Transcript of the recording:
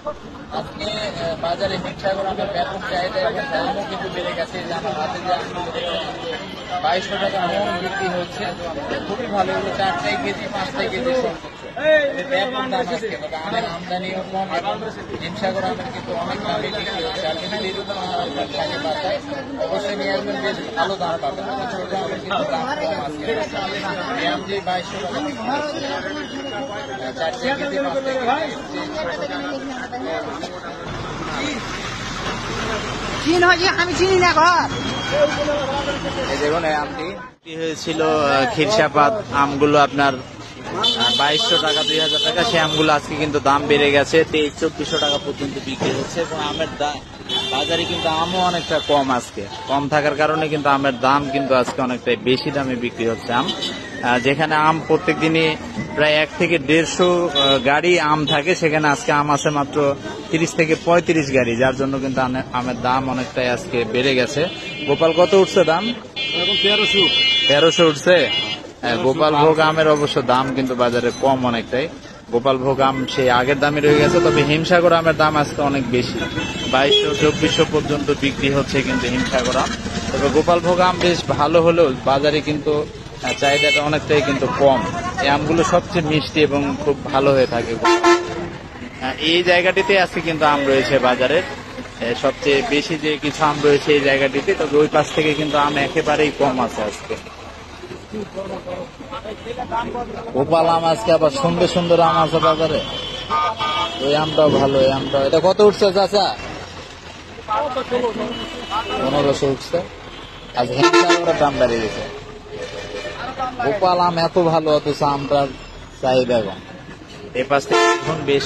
আজকে বাজারে হিমসাগর আমের ব্যাপক চাহিদা এবং দামও কিন্তু বেড়ে গেছে। যে আমার হাতে যে আমগুলো দেখছেন 2200 টাকা মন বিক্রি হচ্ছে, খুবই ভালো। এগুলো 4টাই কেজি 5টাই কেজি সর্বোচ্চ। ব্যাপক দাম আজকে, তবে আমের আমদানিও কম এবং হিমসাগর আমের কিন্তু অনেক দামে বিক্রি হচ্ছে। আপনি যদি এরকম থাকে বাসায় অবশ্যই নিয়ে আসবেন, বেশ ভালো দাম পাবেন। ছোট আমের কিন্তু দাম কম আজকে। এই আম যে 2200 টাকা বিক্রি হচ্ছে, 4টাই কেজি 5টাই কেজি। আমি চিনি না ঘর। এই দেখুন এই আমটি হয়েছিল খিরসাপাত আমগুলো আপনার 2200 টাকা 2000 টাকা, সেই আমগুলো আজকে কিন্তু দাম বেড়ে গেছে 2300-2400 টাকা পর্যন্ত বিক্রি হচ্ছে। এবং আমের বাজারে কিন্তু আমও অনেকটা কম, আজকে কম থাকার কারণে কিন্তু আমের দাম কিন্তু আজকে অনেকটাই বেশি দামে বিক্রি হচ্ছে আম। যেখানে আম প্রত্যেক দিনই প্রায় 1 থেকে 150 গাড়ি আম থাকে, সেখানে আজকে আম আছে মাত্র 30 থেকে 35 গাড়ি, যার জন্য কিন্তু আমের দাম অনেকটাই আজকে বেড়ে গেছে। গোপাল কত উঠছে দাম? 1300 উঠছে। গোপাল ভোগ আমের অবশ্য দাম কিন্তু বাজারে কম অনেকটাই। গোপাল ভোগ আম সেই আগের দামে রয়ে গেছে, তবে হিমসাগর আমের দাম আজকে অনেক বেশি, 2200-2400 পর্যন্ত বিক্রি হচ্ছে কিন্তু হিমসাগর আম। তবে গোপাল ভোগ আম বেশ ভালো হলেও বাজারে কিন্তু চাহিদাটা অনেকটাই কিন্তু কম। এই আমগুলো সবচেয়ে মিষ্টি এবং খুব ভালো হয়ে থাকে। এই জায়গাটিতে আজকে কিন্তু আম রয়েছে বাজারের সবচেয়ে বেশি, যে কিছু আম রয়েছে এই জায়গাটিতে। তবে ওই পাশ থেকে কিন্তু আম একেবারেই কম আছে আজকে। গোপাল আম আজকে আবার সুন্দর সুন্দর আম আছে বাজারে। ওই আমটাও ভালো, এই আমটাও। এটা কত উঠছে চাচা? 1500 উঠছে। আজ হিমসাগরের দাম বেড়ে গেছে। গোপাল আম এত ভালো, অথচ আমটার চাহিদা কম। এ পাশ থেকে এখন বেশ